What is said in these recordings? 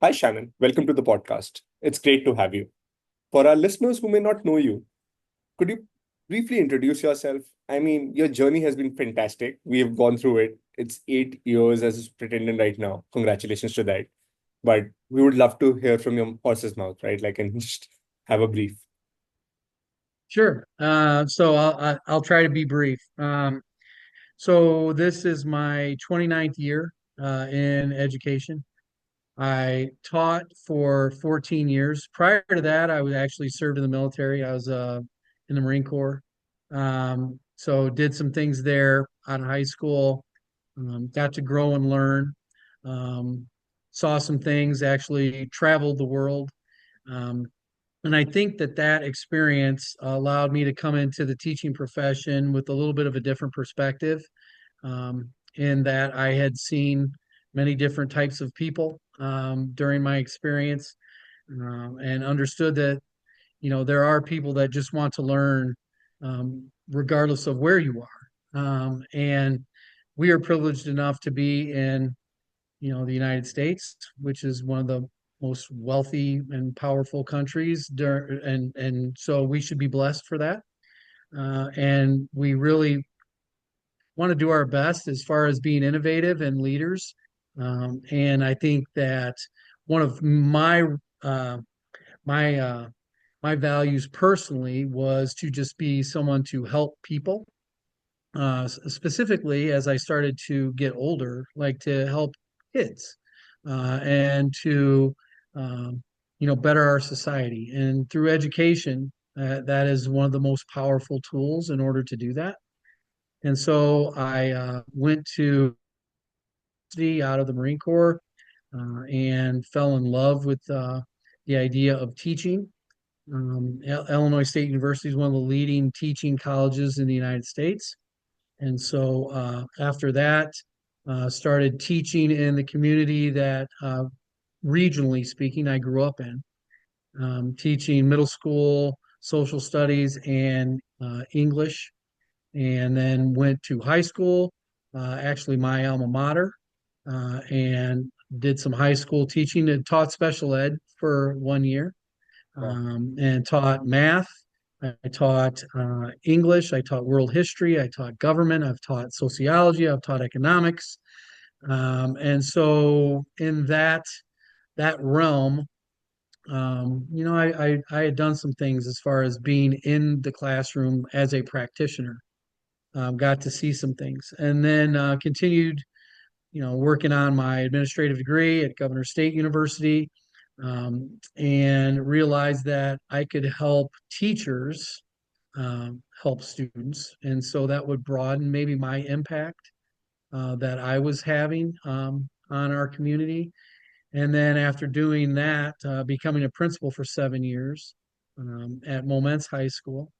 Hi, Shannon. Welcome to the podcast. It's great to have you. For our listeners who may not know you, could you briefly introduce yourself? I mean, your journey has been fantastic. We have gone through it. It's 8 years as a superintendent right now. Congratulations to that. But we would love to hear from your horse's mouth, right? Like, and just have a brief. Sure. So I'll try to be brief. So this is my 29th year in education. I taught for 14 years. Prior to that, I was actually served in the military. I was in the Marine Corps. So did some things there out of high school. Got to grow and learn. Um, Saw some things. Actually traveled the world. Um, and I think that that experience allowed me to come into the teaching profession with a little bit of a different perspective, in that I had seen many different types of people during my experience, and understood that, there are people that just want to learn regardless of where you are. And we are privileged enough to be in the United States, which is one of the most wealthy and powerful countries, and so we should be blessed for that. And we really want to do our best as far as being innovative and leaders. And I think that one of uh, my my values personally was to just be someone to help people, specifically as I started to get older, like to help kids, and to better our society. And through education, that is one of the most powerful tools in order to do that. And so I went to out of the Marine Corps, and fell in love with the idea of teaching. Illinois State University is one of the leading teaching colleges in the United States. And so after that, started teaching in the community that, regionally speaking, I grew up in, teaching middle school social studies and English, and then went to high school, actually my alma mater, and did some high school teaching and taught special ed for 1 year, Wow. and taught math. I taught English. I taught world history. I taught government. I've taught sociology. I've taught economics. And so in that realm, I had done some things as far as being in the classroom as a practitioner. Got to see some things, and then continued, working on my administrative degree at Governor State University, and realized that I could help teachers help students. And so that would broaden maybe my impact that I was having on our community. And then after doing that, becoming a principal for 7 years at Moments High School,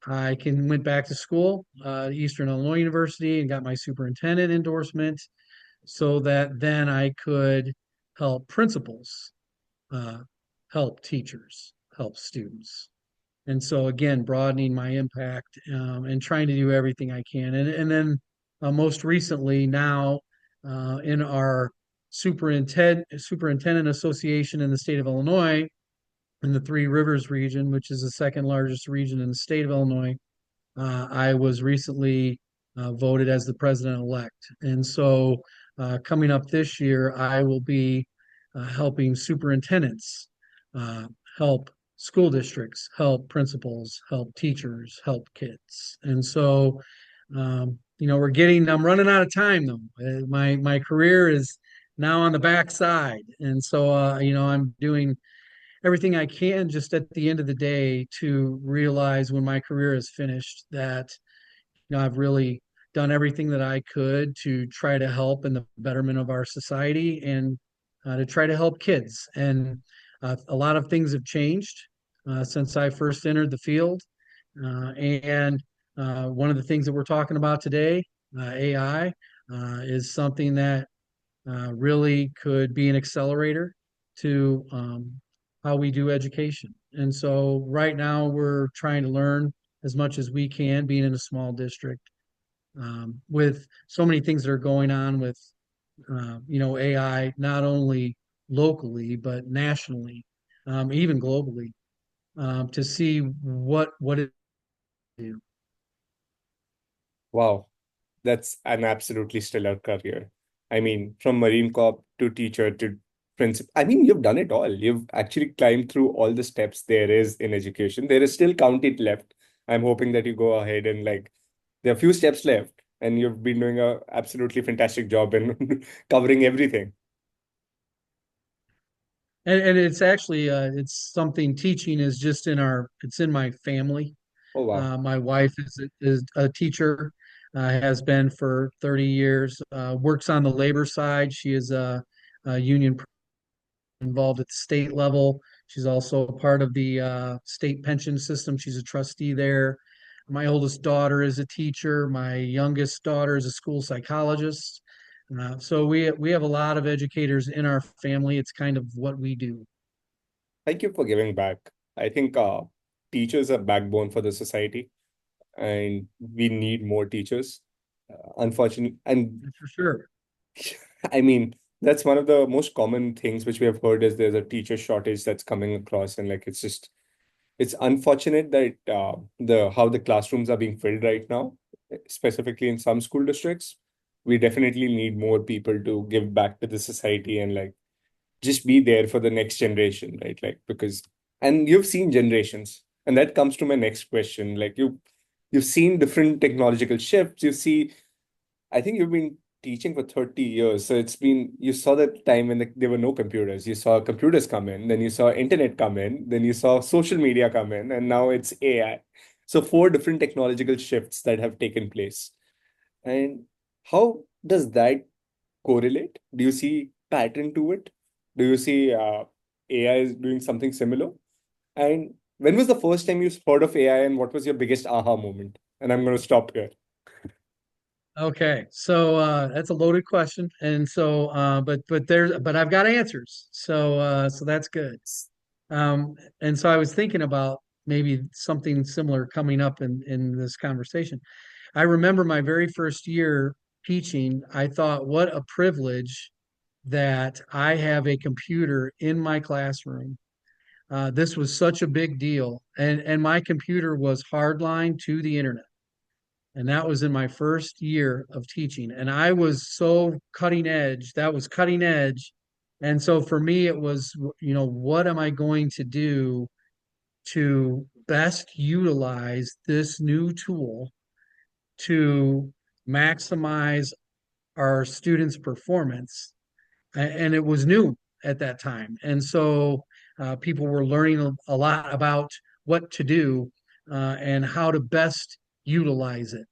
went back to school, Eastern Illinois University, and got my superintendent endorsement so that then I could help principals, uh, help teachers, help students. And so again, broadening my impact, and trying to do everything I can. And then most recently now, in our superintendent association in the state of Illinois, in the Three Rivers region, which is the second largest region in the state of Illinois, I was recently voted as the president-elect. And so coming up this year, I will be helping superintendents, uh, help school districts, help principals, help teachers, help kids. And so, I'm running out of time though. My career is now on the backside. And so, I'm doing everything I can just at the end of the day to realize when my career is finished that, I've really done everything that I could to try to help in the betterment of our society, and to try to help kids. And a lot of things have changed since I first entered the field. And one of the things that we're talking about today, AI, is something that really could be an accelerator to how we do education. And so right now we're trying to learn as much as we can, being in a small district, with so many things that are going on with AI, not only locally, but nationally, even globally, to see what it do. Wow, that's an absolutely stellar career. I mean, from Marine Corps to teacher to principal. I mean, you've done it all. You've actually climbed through all the steps there is in education. There is still counted left. I'm hoping that you go ahead and like there are a few steps left, and you've been doing a absolutely fantastic job in covering everything. And it's actually it's something teaching is just in our it's in my family. Oh wow. My wife is a teacher, has been for 30 years, works on the labor side. She is a union involved at the state level. She's also a part of the state pension system. She's a trustee there. My oldest daughter is a teacher. My youngest daughter is a school psychologist. So we have a lot of educators in our family. It's kind of what we do. Thank you for giving back. I think teachers are backbone for the society, and we need more teachers. Unfortunately, and For sure. I mean, that's one of the most common things which we have heard is there's a teacher shortage that's coming across, and like it's just it's unfortunate that the how the classrooms are being filled right now, specifically in some school districts. We definitely need more people to give back to the society and like just be there for the next generation, right? Like because and you've seen generations, and that comes to my next question. Like you've seen different technological shifts. You see I think you've been teaching for 30 years. So it's been, you saw that time when there were no computers. You saw computers come in, then you saw internet come in, then you saw social media come in, and now it's AI. So four different technological shifts that have taken place. And how does that correlate? Do you see pattern to it? Do you see AI is doing something similar? And when was the first time you heard of AI and what was your biggest aha moment? And I'm going to stop here. Okay, so that's a loaded question, and so but I've got answers, so that's good. And so I was thinking about maybe something similar coming up in this conversation. I remember my very first year teaching. I thought, what a privilege that I have a computer in my classroom. This was such a big deal, and my computer was hardline to the internet. And that was in my first year of teaching. And I was so cutting edge. That was cutting edge. And so for me, it was, what am I going to do to best utilize this new tool to maximize our students' performance? And it was new at that time. And so people were learning a lot about what to do and how to best utilize it,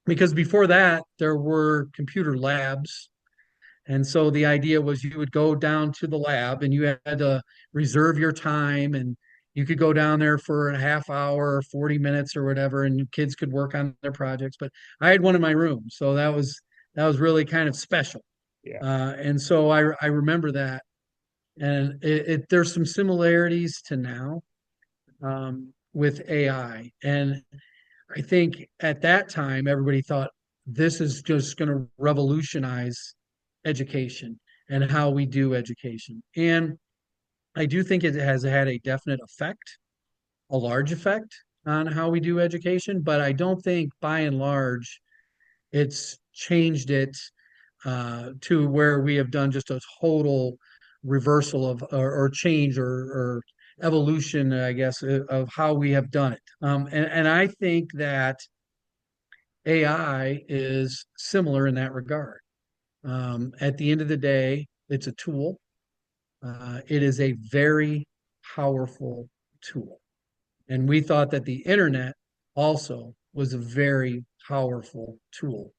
because before that there were computer labs, and so the idea was you would go down to the lab and you had to reserve your time, and you could go down there for a half hour or 40 minutes or whatever, and kids could work on their projects. But I had one in my room, so that was really kind of special. Yeah. And so I remember that, and there's some similarities to now, with AI. And I think at that time, everybody thought this is just going to revolutionize education and how we do education. And I do think it has had a definite effect, a large effect on how we do education, but I don't think by and large it's changed it to where we have done just a total reversal of or change or evolution, I guess, of how we have done it. And I think that AI is similar in that regard. At the end of the day, it's a tool. It is a very powerful tool. And we thought that the internet also was a very powerful tool.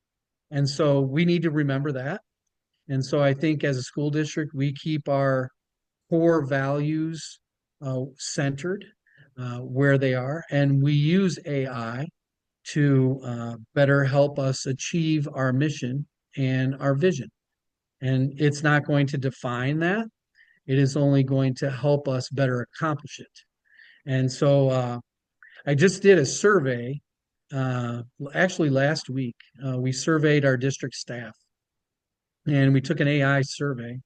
And so we need to remember that. And so I think as a school district, we keep our core values centered where they are. And we use AI to better help us achieve our mission and our vision. And it's not going to define that. It is only going to help us better accomplish it. And so I just did a survey, actually last week. We surveyed our district staff, and we took an AI survey.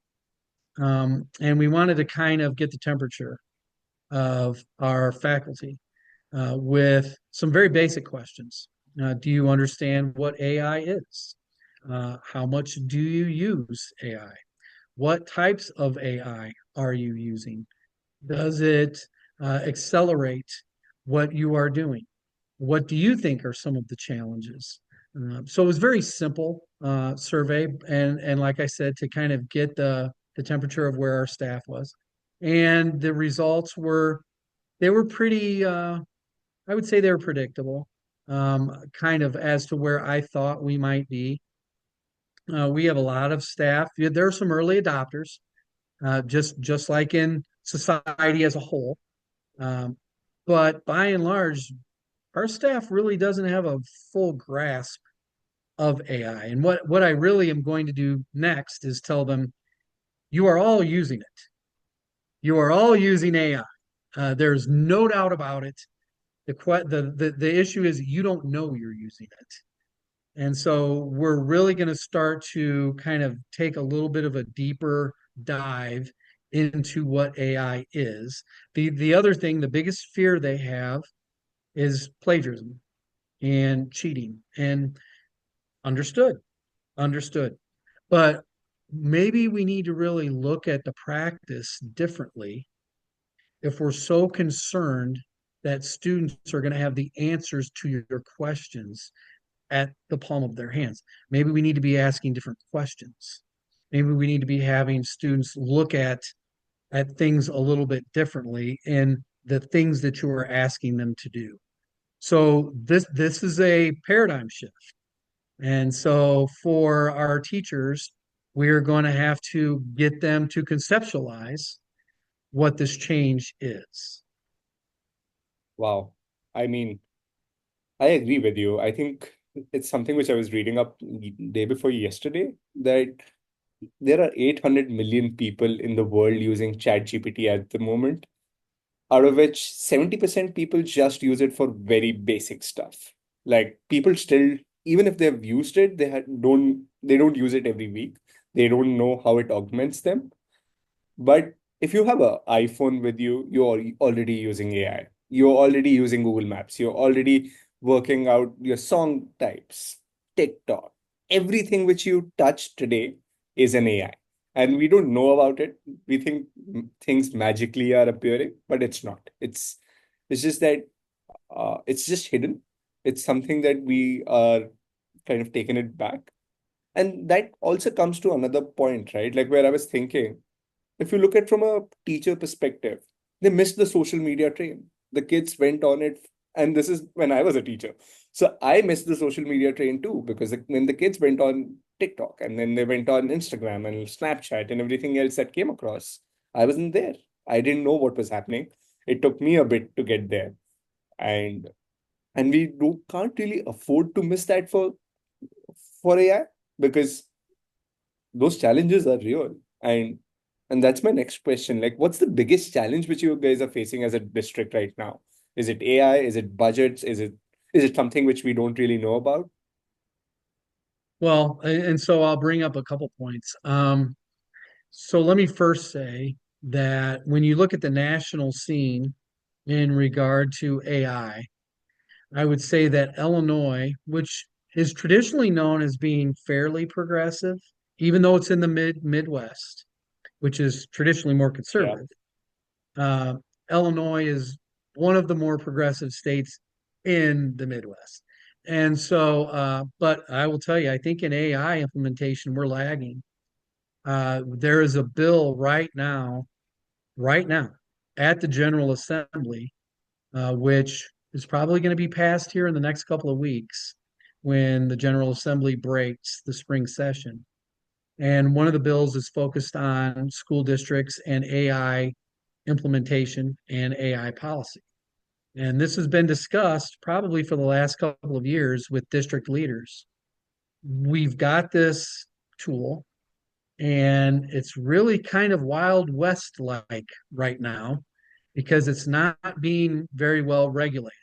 And we wanted to kind of get the temperature of our faculty with some very basic questions. Do you understand what AI is? How much do you use AI? What types of AI are you using? Does it accelerate what you are doing? What do you think are some of the challenges? So it was very simple survey, and like I said, to kind of get the temperature of where our staff was, and the results were they were pretty. I would say they were predictable, kind of as to where I thought we might be. We have a lot of staff. Yeah, there are some early adopters, just like in society as a whole. Um, but by and large, our staff really doesn't have a full grasp of AI. And what I really am going to do next is tell them, you are all using it. You are all using AI. There's no doubt about it. The issue is you don't know you're using it. And so we're really going to start to kind of take a little bit of a deeper dive into what AI is. The other thing, the biggest fear they have is plagiarism and cheating. And understood, understood. But maybe we need to really look at the practice differently if we're so concerned that students are going to have the answers to your questions at the palm of their hands. Maybe we need to be asking different questions. Maybe we need to be having students look at things a little bit differently in the things that you are asking them to do. So this is a paradigm shift. And so for our teachers, we're going to have to get them to conceptualize what this change is. Wow. I mean, I agree with you. I think it's something which I was reading up day before yesterday that there are 800 million people in the world using ChatGPT at the moment, out of which 70% people just use it for very basic stuff. Like people still, even if they've used it, they don't use it every week. They don't know how it augments them. But if you have an iPhone with you, you're already using AI. You're already using Google Maps. You're already working out your song types, TikTok. Everything which you touch today is an AI. And we don't know about it. We think things magically are appearing, but it's not. It's just that it's just hidden. It's something that we are kind of taking it back. And that also comes to another point, right? Like where I was thinking, if you look at from a teacher perspective, they missed the social media train. The kids went on it, and this is when I was a teacher. So I missed the social media train too, because when the kids went on TikTok and then they went on Instagram and Snapchat and everything else that came across, I wasn't there. I didn't know what was happening. It took me a bit to get there. And we can't really afford to miss that for AI, because those challenges are real. And that's my next question. Like, what's the biggest challenge which you guys are facing as a district right now? Is it AI? Is it budgets? Is it something which we don't really know about? Well, and so I'll bring up a couple points. So let me first say that when you look at the national scene in regard to I would say that Illinois, which is traditionally known as being fairly progressive, even though it's in the Midwest, which is traditionally more Yeah. conservative, uh, Illinois is one of the more progressive states in the Midwest. And so, but I will tell you, I think in AI implementation, we're lagging. There is a bill right now, at the General Assembly, which is probably going to be passed here in the next couple of weeks when the General Assembly breaks the spring session. And one of the bills is focused on school districts and AI implementation and AI policy. And this has been discussed probably for the last couple of years with district leaders. We've got this tool, and it's really kind of Wild West like right now because it's not being very well regulated.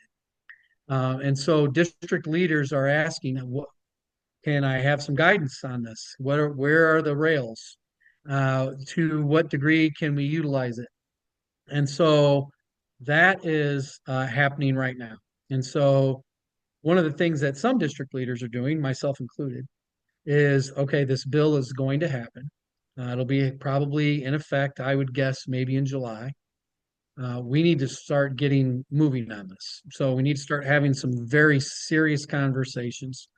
And so district leaders are asking, what, can I have some guidance on this? Where are the rails? To what degree can we utilize it? And so that is happening right now. And so one of the things that some district leaders are doing, myself included, is okay, this bill is going to happen. It'll be probably in effect, I would guess, maybe in July. We need to start getting moving on this. So we need to start having some very serious conversations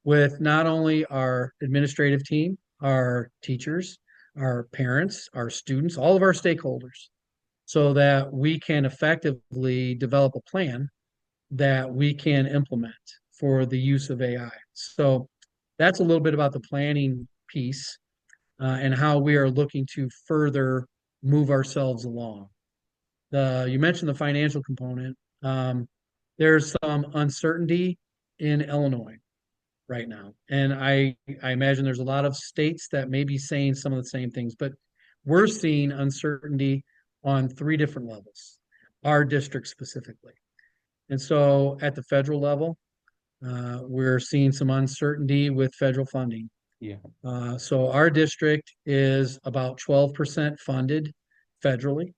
with not only our administrative team, our teachers, our parents, our students, all of our stakeholders, so that we can effectively develop a plan that we can implement for the use of AI. So that's a little bit about the planning piece and how we are looking to further move ourselves along. You mentioned the financial component. Um, there's some uncertainty in Illinois right now, and I imagine there's a lot of states that may be saying some of the same things, but we're seeing uncertainty on three different levels, our district specifically. And so at the federal level, we're seeing some uncertainty with federal funding. Yeah. So our district is about 12% funded federally.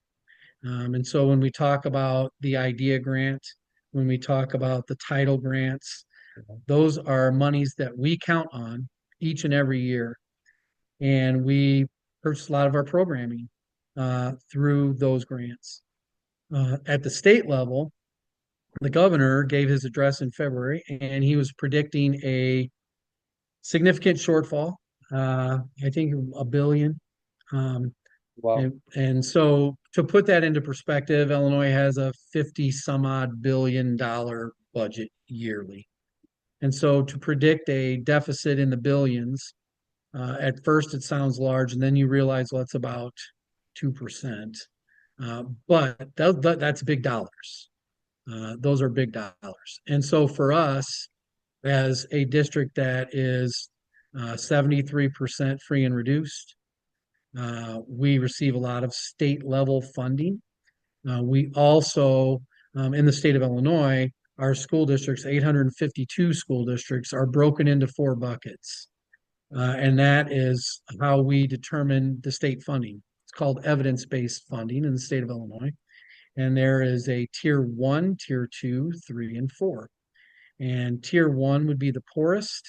And so when we talk about the IDEA grant, when we talk about the title grants, those are monies that we count on each and every year. And we purchase a lot of our programming through those grants. At the state level, the governor gave his address in February, and he was predicting a significant shortfall. I think a billion. Um, Wow. and so to put that into perspective, Illinois has a 50 some odd $billion budget yearly. And so to predict a deficit in the billions, at first it sounds large, and then you realize, well, it's about 2%. But that's big dollars. Those are big dollars. And so for us, as a district that is 73% free and reduced, we receive a lot of state level funding. We also, in the state of Illinois, our school districts, 852 school districts, are broken into four buckets. And that is how we determine the state funding. It's called evidence-based funding in the state of Illinois. And there is a tier one, tier two, three, and four. And tier one would be the poorest,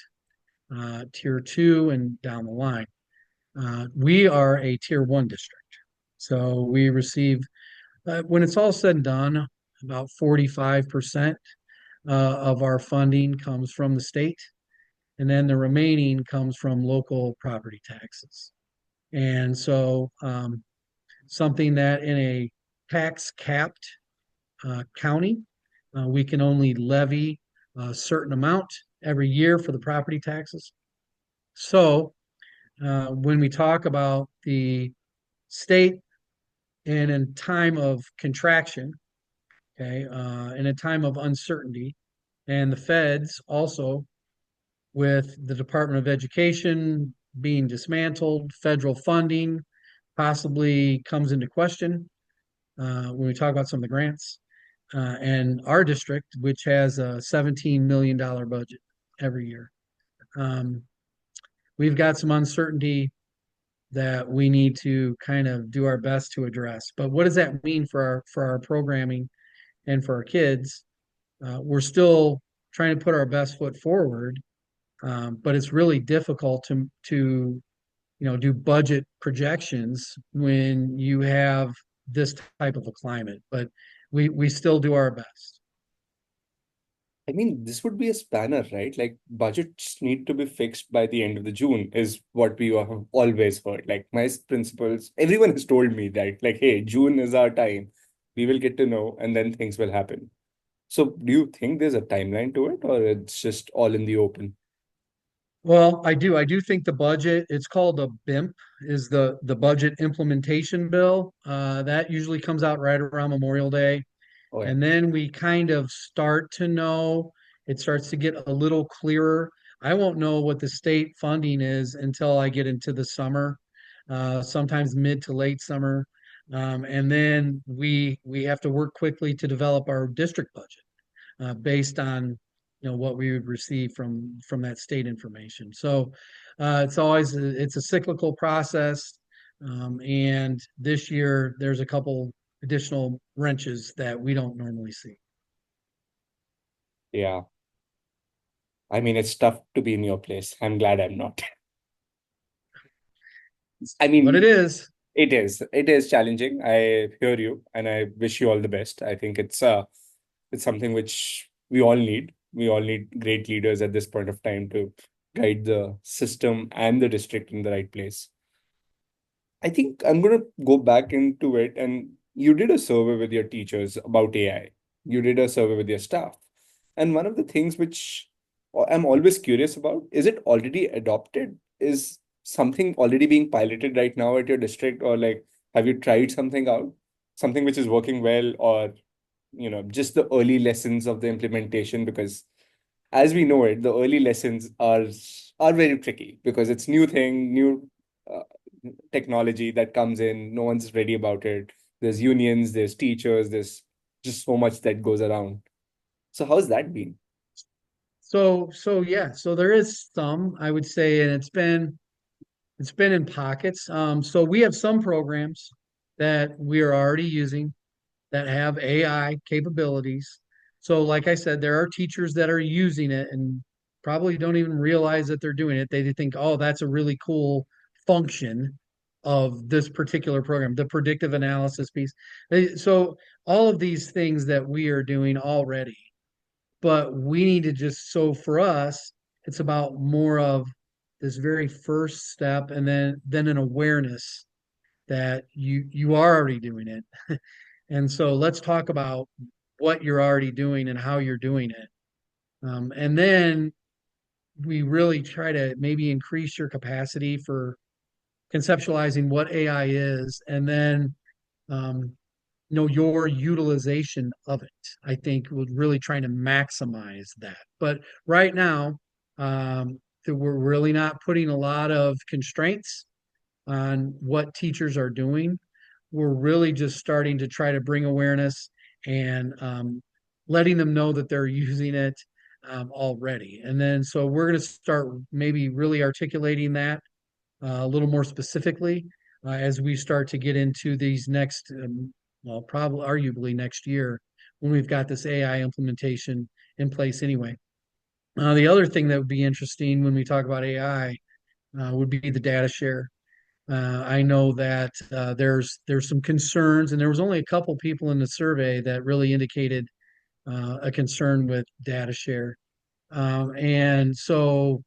tier two, and down the line. We are a tier one district. So we receive, when it's all said and done, about 45% of our funding comes from the state, and then the remaining comes from local property taxes. And so, something that in a tax capped county, we can only levy a certain amount every year for the property taxes. So, when we talk about the state in a time of contraction, okay, in a time of uncertainty, and the feds also with the Department of Education being dismantled, federal funding possibly comes into question when we talk about some of the grants. And our district, which has a $17 million budget every year, um, we've got some uncertainty that we need to kind of do our best to address. But what does that mean for our programming and for our kids? We're still trying to put our best foot forward, but it's really difficult to do budget projections when you have this type of a climate. But we still do our best. I mean, this would be a spanner, right? Like budgets need to be fixed by the end of the June is what we have always heard. Like my principals, everyone has told me that, like, hey, June is our time. We will get to know, and then things will happen. So do you think there's a timeline to it, or it's just all in the open? Well, I do. I do think the budget, it's called a BIMP, is the budget implementation bill. That usually comes out right around Memorial Day. Oh yeah. And then we kind of start to know, it starts to get a little clearer. I won't know what the state funding is until I get into the summer, sometimes mid to late summer. And then we have to work quickly to develop our district budget based on what we would receive from that state information. So it's a cyclical process. And this year, there's a couple additional wrenches that we don't normally see. Yeah. I mean, it's tough to be in your place. I'm glad I'm not. I What it mean, is. it is. It is challenging. I hear you, and I wish you all the best. I think it's something which we all need. We all need great leaders at this point of time to guide the system and the district in the right place. I think I'm going to go back into it. And you did a survey with your teachers about AI. You did a survey with your staff. And one of the things which I'm always curious about, is it already adopted? Is something already being piloted right now at your district? Or like, have you tried something out? Something which is working well, or, just the early lessons of the implementation? Because as we know it, the early lessons are very tricky because it's new thing, new uh, technology that comes in. No one's ready about it. There's unions, there's teachers, there's just so much that goes around. So how's that been? So yeah, so there is some, I would say, and it's been in pockets. So we have some programs that we are already using that have AI capabilities. So, like I said, there are teachers that are using it and probably don't even realize that they're doing it. They think, oh, that's a really cool function of this particular program, the predictive analysis piece. So, all of these things that we are doing already, but we need to just, so for us, it's about more of this very first step and then an awareness that you are already doing it. And so let's talk about what you're already doing and how you're doing it. And then we really try to maybe increase your capacity for conceptualizing what AI is, and then um, your utilization of it. I think we're really trying to maximize that. But right now, we're really not putting a lot of constraints on what teachers are doing. We're really just starting to try to bring awareness and letting them know that they're using it already. And then so we're going to start maybe really articulating that a little more specifically as we start to get into these next, well, probably arguably next year when we've got this AI implementation in place anyway. The other thing that would be interesting when we talk about AI would be the data share. I know that there's some concerns, and there was only a couple people in the survey that really indicated a concern with data share. And so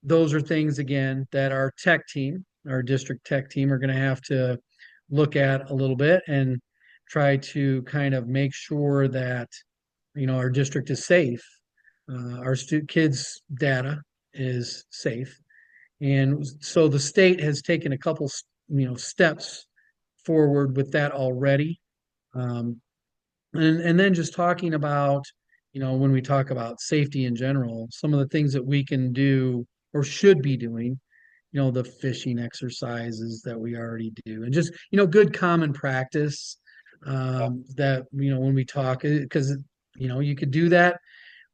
those are things again that our tech team, our district tech team, are going to have to look at a little bit and try to kind of make sure that our district is safe, our kids' data is safe, and so the state has taken a couple, steps forward with that already. Um, and then just talking about, when we talk about safety in general, some of the things that we can do or should be doing, the fishing exercises that we already do, and just, good common practice that, when we talk, because, you could do that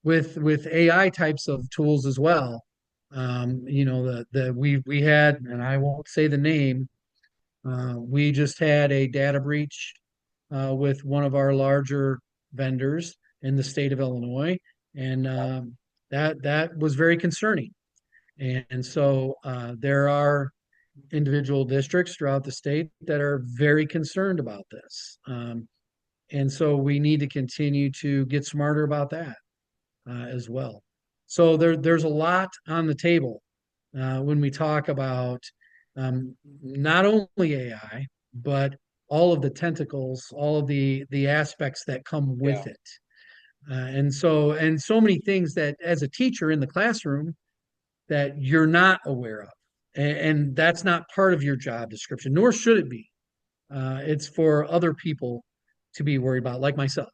with AI types of tools as well. We had, and I won't say the name, we just had a data breach with one of our larger vendors in the state of Illinois, and that was very concerning. And so there are individual districts throughout the state that are very concerned about this. And so we need to continue to get smarter about that as well. So there's a lot on the table when we talk about not only AI, but all of the tentacles, all of the aspects that come Yeah. with it. And so many things that as a teacher in the classroom that you're not aware of. And that's not part of your job description, nor should it be. It's for other people to be worried about, like myself.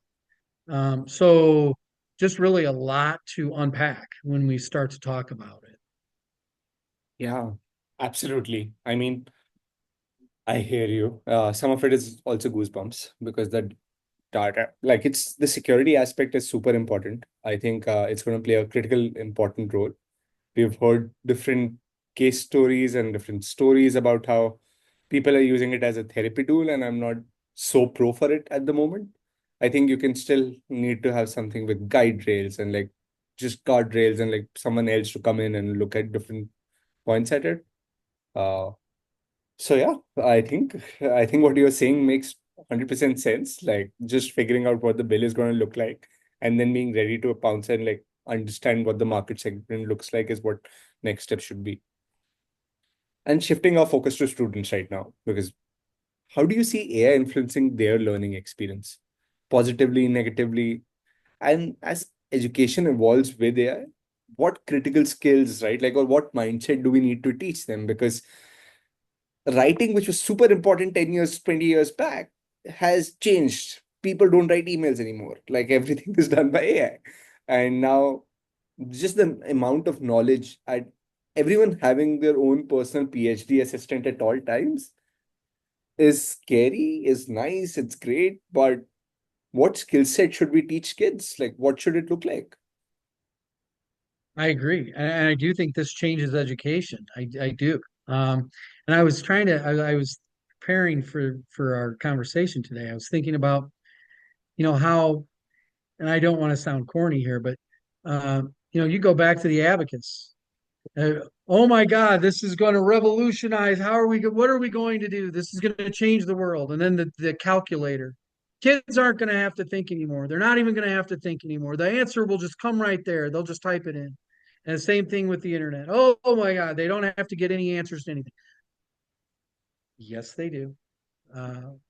So just really a lot to unpack when we start to talk about it. Yeah, absolutely. I mean, I hear you. Some of it is also goosebumps because the data, like it's the security aspect is super important. I think it's going to play a critical, important role. We've heard different case stories and different stories about how People are using it as a therapy tool, and I'm not so pro for it at the moment. I think you can still need to have something with guide rails and like just guardrails and like someone else to come in and look at different points at it. Uh, so yeah, I think what you're saying makes 100% sense. Like just figuring out what the bill is going to look like and then being ready to pounce and like understand what the market segment looks like is what next step should be. And shifting our focus to students right now, because how do you see AI influencing their learning experience? Positively, negatively, and as education evolves with AI, what critical skills, right? Like, or what mindset do we need to teach them? Because writing, which was super important 10 years, 20 years back, has changed. People don't write emails anymore. Like everything is done by AI. And now just the amount of knowledge at everyone having their own personal PhD assistant at all times is scary, is nice, it's great, but what skill set should we teach kids? Like, what should it look like? I agree, and I do think this changes education. I do. And I was trying to. I was preparing for our conversation today. I was thinking about, how, and I don't want to sound corny here, but you go back to the abacus. Oh my God, this is going to revolutionize. What are we going to do? This is going to change the world. And then the calculator. Kids aren't going to have to think anymore. They're not even going to have to think anymore. The answer will just come right there. They'll just type it in. And the same thing with the internet. Oh my God, they don't have to get any answers to anything. Yes, they do.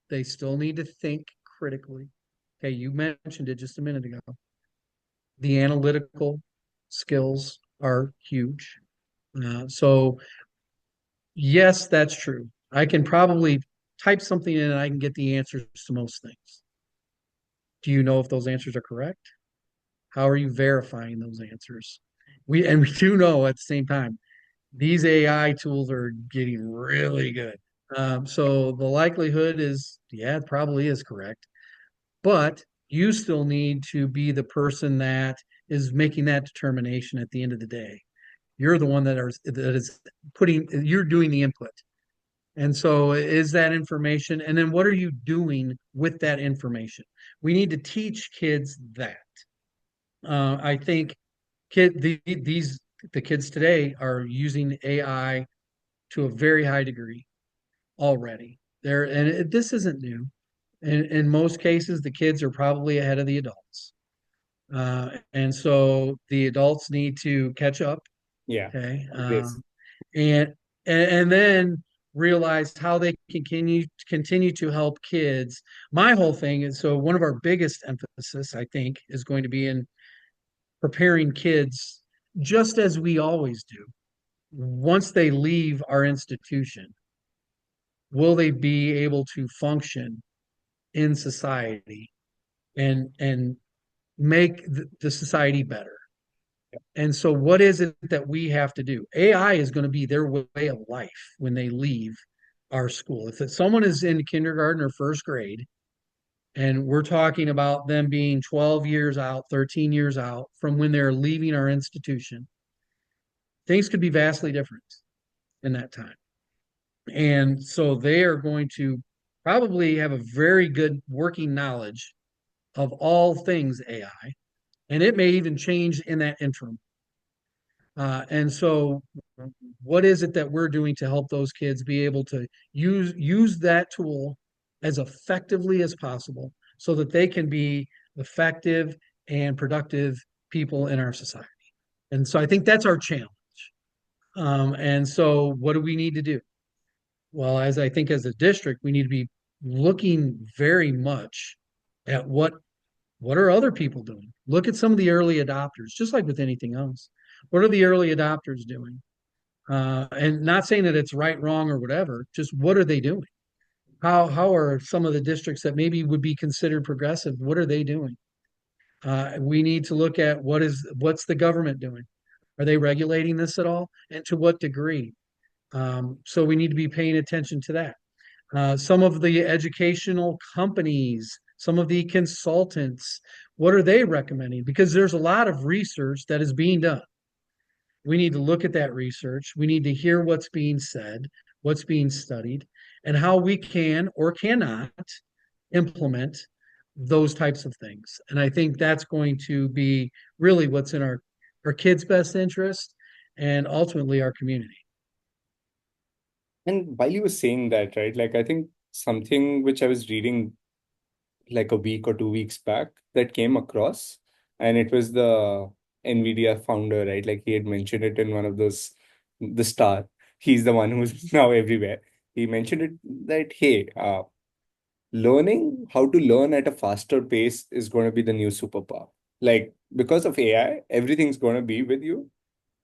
They still need to think critically. Okay, you mentioned it just a minute ago. The analytical skills are huge. So yes, that's true. I can probably type something in and I can get the answers to most things. Do you know if those answers are correct? How are you verifying those answers? We do know at the same time, these AI tools are getting really good. So the likelihood is, yeah, it probably is correct. But you still need to be the person that is making that determination at the end of the day. You're the one that is you're doing the input. And so is that information, and then what are you doing with that information? We need to teach kids that. I think the kids today are using AI to a very high degree already. This isn't new. In most cases, the kids are probably ahead of the adults. And so the adults need to catch up. Yeah, Okay. this. And, and then realize how they can continue to help kids. My whole thing is, so one of our biggest emphasis, I think, is going to be in preparing kids, just as we always do. Once they leave our institution, will they be able to function in society and make the society better? And so, what is it that we have to do? AI is going to be their way of life when they leave our school. If someone is in kindergarten or first grade, and we're talking about them being 12 years out, 13 years out from when they're leaving our institution, things could be vastly different in that time. And so they are going to probably have a very good working knowledge of all things AI, and it may even change in that interim. And so, what is it that we're doing to help those kids be able to use that tool as effectively as possible, so that they can be effective and productive people in our society? And so, I think that's our challenge. And so, what do we need to do? Well, as I think as a district, we need to be looking very much at what are other people doing? Look at some of the early adopters, just like with anything else. What are the early adopters doing? And not saying that it's right, wrong, or whatever, just what are they doing? How are some of the districts that maybe would be considered progressive, what are they doing? We need to look at what's the government doing? Are they regulating this at all? And to what degree? So we need to be paying attention to that. Some of the educational companies, some of the consultants, what are they recommending? Because there's a lot of research that is being done. We need to look at that research. We need to hear what's being said. what's being studied, and how we can or cannot implement those types of things. And I think that's going to be really what's in our kids' best interest and ultimately our community. And while you were saying that, right, like I think something which I was reading like a week or 2 weeks back that came across, and it was the NVIDIA founder, right? Like he had mentioned it in one of those, the star. He's the one who's now everywhere. He mentioned it that, hey, learning how to learn at a faster pace is going to be the new superpower. Like because of AI, everything's going to be with you.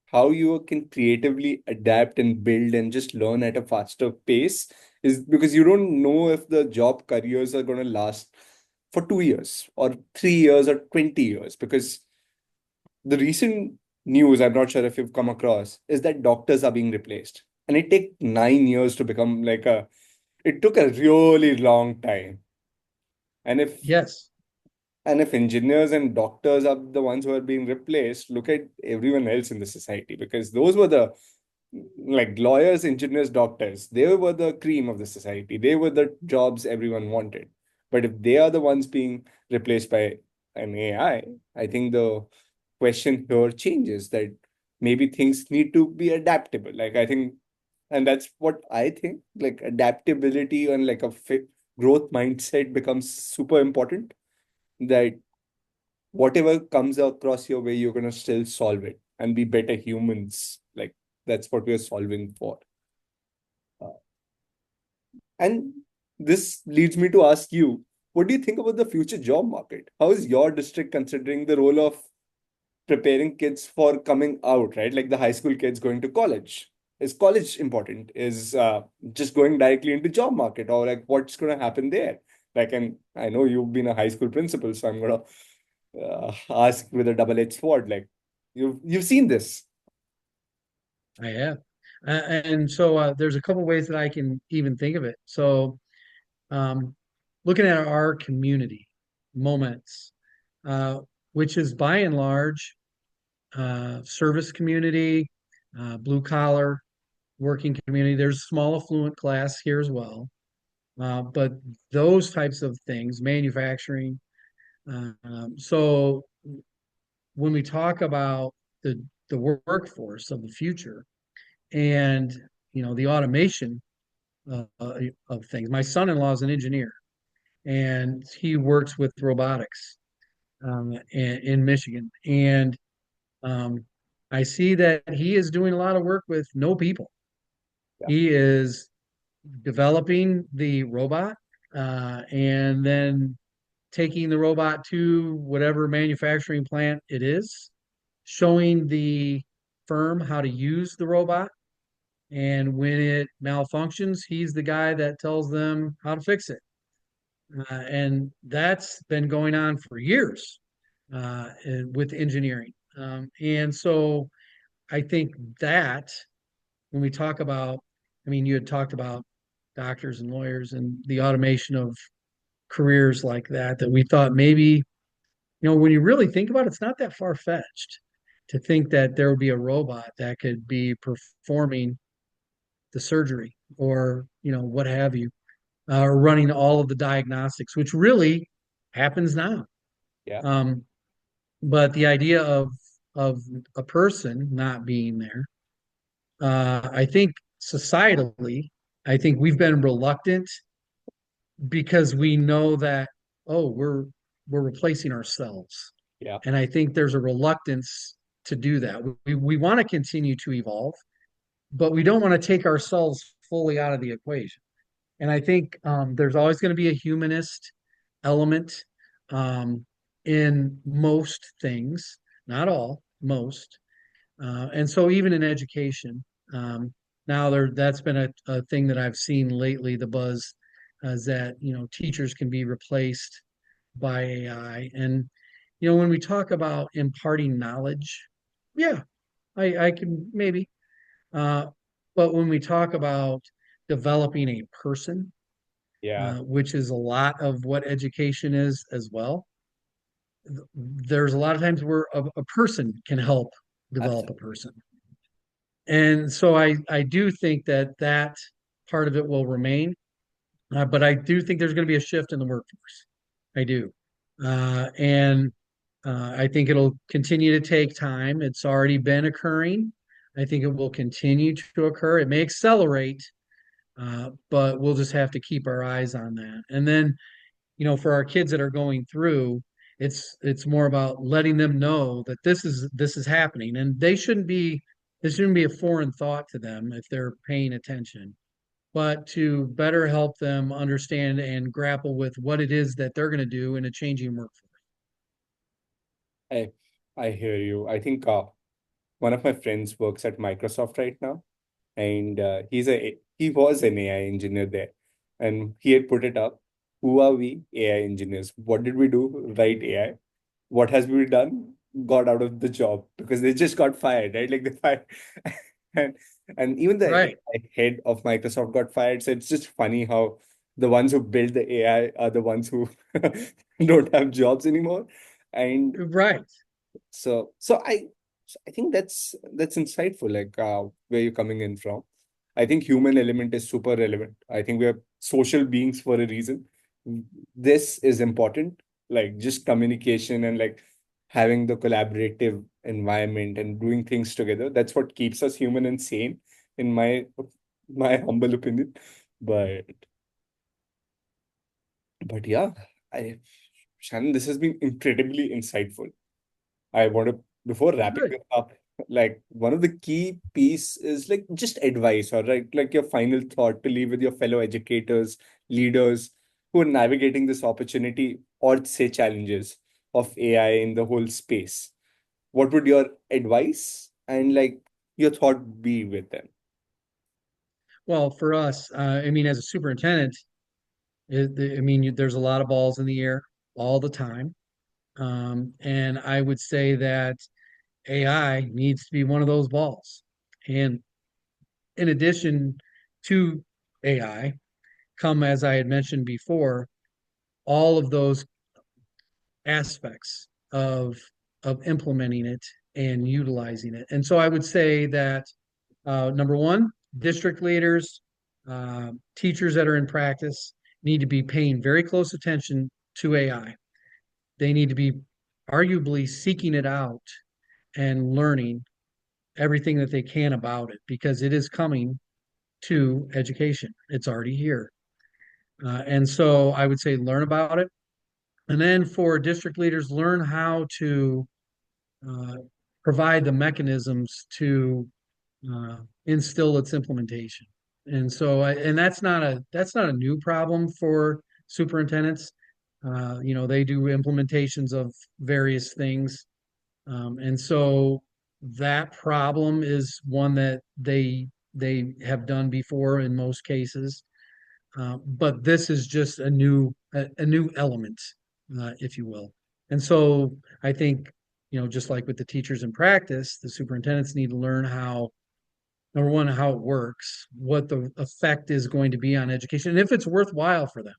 How you can creatively adapt and build and just learn at a faster pace is because you don't know if the job careers are going to last for 2 years or 3 years or 20 years. Because the recent news, I'm not sure if you've come across, is that doctors are being replaced. And it takes 9 years to become like a, it took a really long time. And if Yes. And if engineers and doctors are the ones who are being replaced, look at everyone else in the society, because those were the, like, lawyers, engineers, doctors, they were the cream of the society. They were the jobs everyone wanted. But if they are the ones being replaced by an AI, I think the question here changes, that maybe things need to be adaptable. Like I think, and that's what I think, like adaptability and like a fit growth mindset becomes super important, that whatever comes across your way, you're gonna still solve it and be better humans. Like that's what we're solving for. Uh, and this leads me to ask you, what do you think about the future job market? How is your district considering the role of preparing kids for coming out, right? Like the high school kids going to college. Is college important? Is just going directly into job market, or like what's going to happen there? Like, and I know you've been a high school principal, so I'm gonna ask with a double-edged sword. Like, you've seen this. I have. And so there's a couple ways that I can even think of it. So um, looking at our community moments, uh, which is by and large service community, blue collar working community. There's small affluent class here as well, but those types of things, manufacturing. So when we talk about the workforce of the future and the automation of things, my son-in-law is an engineer and he works with robotics in Michigan, and um, I see that he is doing a lot of work with no people. Yeah, He is developing the robot and then taking the robot to whatever manufacturing plant it is, showing the firm how to use the robot. And when it malfunctions, he's the guy that tells them how to fix it. And that's been going on for years with engineering. And so I think that when we talk about, I mean, you had talked about doctors and lawyers and the automation of careers like that, that we thought maybe, when you really think about it, it's not that far fetched to think that there would be a robot that could be performing the surgery or, what have you, or running all of the diagnostics, which really happens now. yeah, Um, but the idea of a person not being there, I think societally, I think we've been reluctant because we know that, oh, we're replacing ourselves. yeah. And I think there's a reluctance to do that. We want to continue to evolve, but we don't want to take ourselves fully out of the equation. And I think there's always going to be a humanist element in most things, not all, most. And so even in education, now that's been a thing that I've seen lately, the buzz is that, teachers can be replaced by AI. And, when we talk about imparting knowledge, yeah, I can maybe. Uh, but when we talk about developing a person, Yeah, which is a lot of what education is as well, there's a lot of times where a person can help develop a absolutely. person. And so I do think that part of it will remain. But I do think there's going to be a shift in the workforce. I do. And I think it'll continue to take time. It's already been occurring. I think it will continue to occur. It may accelerate, but we'll just have to keep our eyes on that. And then, for our kids that are going through, it's more about letting them know that this is happening, and this shouldn't be a foreign thought to them if they're paying attention, but to better help them understand and grapple with what it is that they're going to do in a changing workforce. I I hear you. I think one of my friends works at Microsoft right now, and he was an AI engineer there, and he had put it up. Who are we? AI engineers. What did we do? Write AI. What has been done? Got out of the job because they just got fired, right? Like they fired, and and even the Right, head of Microsoft got fired. So it's just funny how the ones who build the AI are the ones who don't have jobs anymore, and right. so I think that's insightful, like where you're coming in from. I think human element is super relevant. I think we are social beings for a reason. This is important, like just communication and like having the collaborative environment and doing things together. That's what keeps us human and sane, in my humble opinion. But but yeah, I Shannon, this has been incredibly insightful. I want to, before wrapping Good. this up, like one of the key piece is like just advice, or like your final thought to leave with your fellow educators, leaders who are navigating this opportunity or say challenges of AI in the whole space. What would your advice and like your thought be with them? Well, for us, I mean, as a superintendent, I mean, there's a lot of balls in the air all the time. And I would say that AI needs to be one of those balls. And in addition to AI, come, as I had mentioned before, all of those aspects of implementing it and utilizing it. And so I would say that number one, district leaders, teachers that are in practice need to be paying very close attention to AI. They need to be arguably seeking it out and learning everything that they can about it because it is coming to education. It's already here. And so I would say learn about it. And then for district leaders, learn how to uh, provide the mechanisms to instill its implementation. And so, and that's not a new problem for superintendents. They do implementations of various things, and so that problem is one that they have done before in most cases. But this is just a new element, if you will. And so I think, just like with the teachers in practice, the superintendents need to learn how, number one, how it works, what the effect is going to be on education, and if it's worthwhile for them.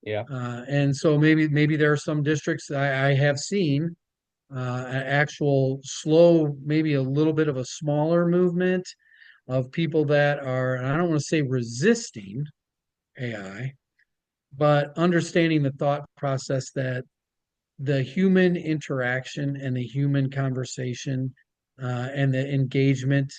Yeah. And so maybe there are some districts I have seen an actual slow, maybe a little bit of a smaller movement of people that are, and I don't want to say resisting AI, but understanding the thought process that the human interaction and the human conversation and the engagement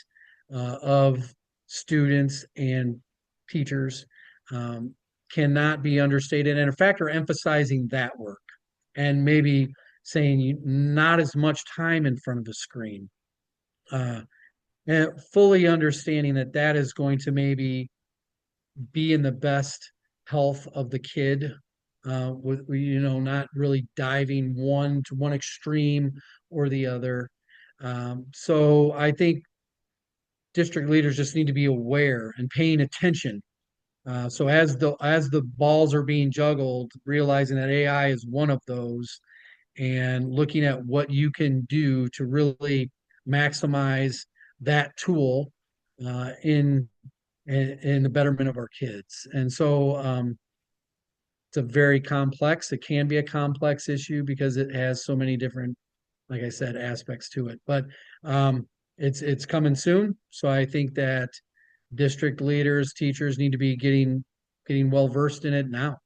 of students and teachers um, cannot be understated. And in fact, are emphasizing that work and maybe saying not as much time in front of a screen. Uh, and fully understanding that that is going to maybe be in the best health of the kid, with not really diving one to one extreme or the other. So I think district leaders just need to be aware and paying attention. So as the balls are being juggled, realizing that AI is one of those, and looking at what you can do to really maximize that tool in the betterment of our kids. And so it's a very complex, it can be a complex issue because it has so many different, like I said, aspects to it. But it's coming soon. So I think that district leaders, teachers need to be getting well versed in it now.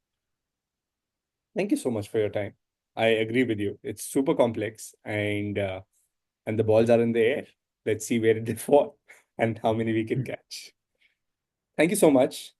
Thank you so much for your time. I agree with you. It's super complex, and the balls are in the air. Let's see where it fall and how many we can catch. Thank you so much.